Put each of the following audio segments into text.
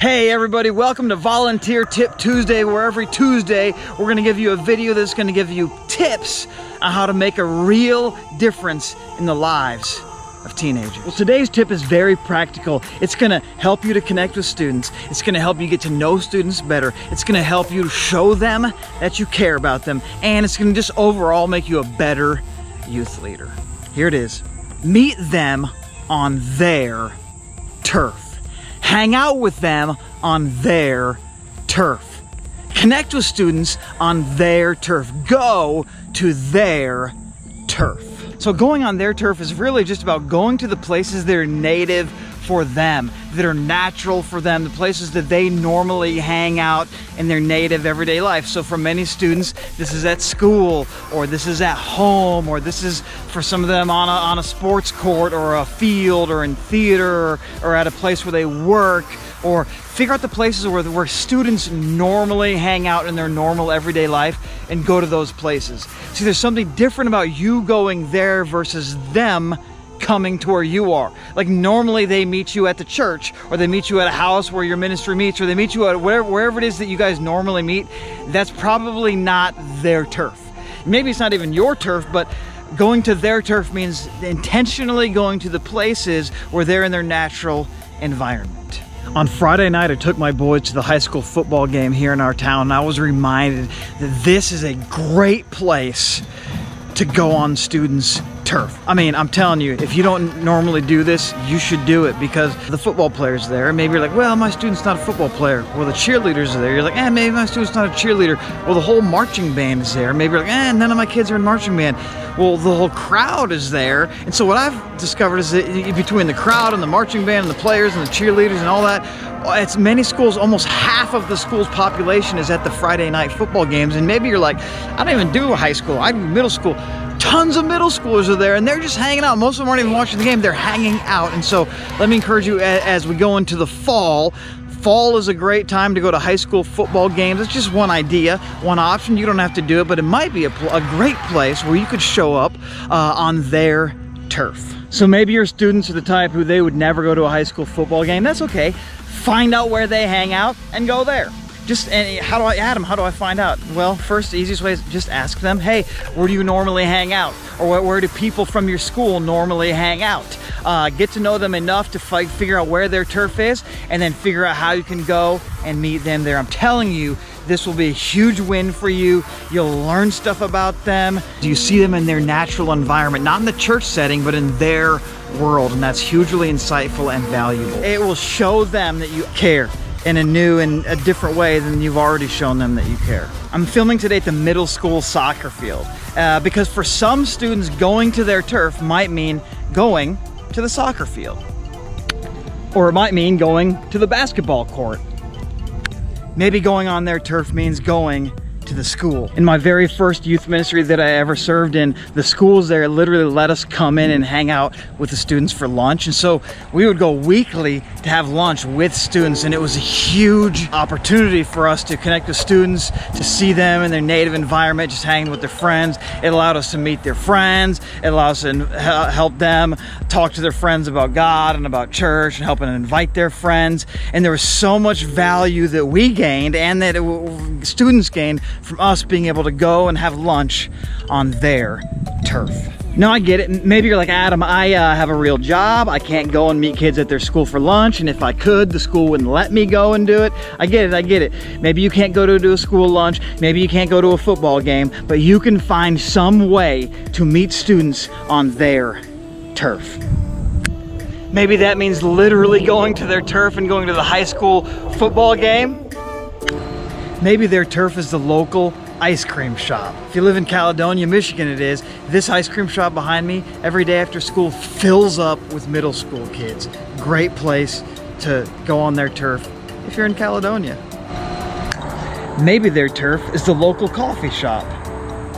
Hey everybody, welcome to Volunteer Tip Tuesday, where every Tuesday we're going to give you a video that's going to give you tips on how to make a real difference in the lives of teenagers. Well, today's tip is very practical. It's going to help you to connect with students. It's going to help you get to know students better. It's going to help you show them that you care about them. And it's going to just overall make you a better youth leader. Here it is. Meet them on their turf. Hang out with them on their turf. Connect with students on their turf. Go to their turf. So going on their turf is really just about going to the places that are native for them, that are natural for them, the places that they normally hang out in their native everyday life. So for many students, this is at school, or this is at home, or this is for some of them on a sports court or a field or in theater or at a place where they work, or figure out the places where students normally hang out in their normal everyday life and go to those places. See, there's something different about you going there versus them coming to where you are. Like normally they meet you at the church, or they meet you at a house where your ministry meets, or they meet you at wherever it is that you guys normally meet. That's probably not their turf. Maybe it's not even your turf, but going to their turf means intentionally going to the places where they're in their natural environment. On Friday night, I took my boys to the high school football game here in our town, and I was reminded that this is a great place to go on students' turf. I mean, I'm telling you, if you don't normally do this, you should do it, because the football player's there. Maybe you're like, well, my student's not a football player. Well, the cheerleaders are there. You're like, maybe my student's not a cheerleader. Well, the whole marching band is there. Maybe you're like, none of my kids are in marching band. Well, the whole crowd is there. And so what I've discovered is that between the crowd and the marching band and the players and the cheerleaders and all that, it's many schools, almost half of the school's population is at the Friday night football games. And maybe you're like, I don't even do high school, I do middle school. Tons of middle schoolers are there, and they're just hanging out. Most of them aren't even watching the game, they're hanging out. And so let me encourage you, as we go into the fall is a great time to go to high school football games. It's just one idea, one option. You don't have to do it, but it might be a great place where you could show up on their turf. So maybe your students are the type who they would never go to a high school football game. That's okay. Find out where they hang out and go there. Adam, how do I find out? Well, first, the easiest way is just ask them, hey, where do you normally hang out? Or where do people from your school normally hang out? Get to know them enough to figure out where their turf is, and then figure out how you can go and meet them there. I'm telling you, this will be a huge win for you. You'll learn stuff about them. You see them in their natural environment, not in the church setting, but in their world, and that's hugely insightful and valuable. It will show them that you care in a new and a different way than you've already shown them that you care. I'm filming today at the middle school soccer field because for some students, going to their turf might mean going to the soccer field, or it might mean going to the basketball court. Maybe going on their turf means going to the school. In my very first youth ministry that I ever served in, the schools there literally let us come in and hang out with the students for lunch. And so we would go weekly to have lunch with students, and it was a huge opportunity for us to connect with students, to see them in their native environment, just hanging with their friends. It allowed us to meet their friends. It allowed us to help them talk to their friends about God and about church, and help them invite their friends. And there was so much value that we gained, and that students gained, from us being able to go and have lunch on their turf. Now, I get it. Maybe you're like, Adam, I have a real job. I can't go and meet kids at their school for lunch, and if I could, the school wouldn't let me go and do it. I get it. Maybe you can't go to a school lunch. Maybe you can't go to a football game, but you can find some way to meet students on their turf. Maybe that means literally going to their turf and going to the high school football game. Maybe their turf is the local ice cream shop. If you live in Caledonia, Michigan, it is. This ice cream shop behind me, every day after school, fills up with middle school kids. Great place to go on their turf if you're in Caledonia. Maybe their turf is the local coffee shop.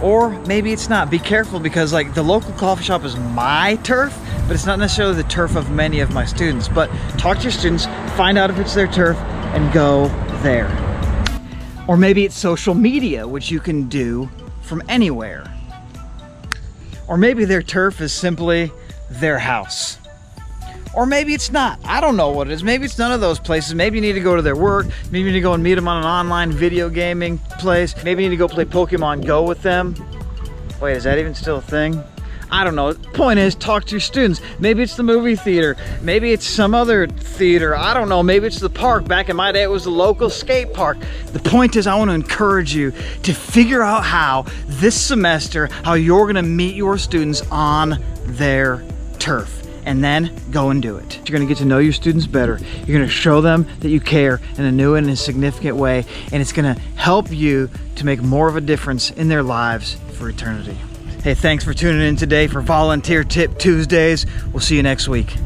Or maybe it's not. Be careful, because like the local coffee shop is my turf, but it's not necessarily the turf of many of my students. But talk to your students, find out if it's their turf, and go there. Or maybe it's social media, which you can do from anywhere. Or maybe their turf is simply their house. Or maybe it's not. I don't know what it is. Maybe it's none of those places. Maybe you need to go to their work. Maybe you need to go and meet them on an online video gaming place. Maybe you need to go play Pokemon Go with them. Wait, is that even still a thing? I don't know. The point is, talk to your students. Maybe it's the movie theater. Maybe it's some other theater. I don't know. Maybe it's the park. Back in my day, it was the local skate park. The point is, I want to encourage you to figure out how this semester, how you're going to meet your students on their turf. And then go and do it. You're gonna get to know your students better. You're gonna show them that you care in a new and a significant way, and it's gonna help you to make more of a difference in their lives for eternity. Hey, thanks for tuning in today for Volunteer Tip Tuesdays. We'll see you next week.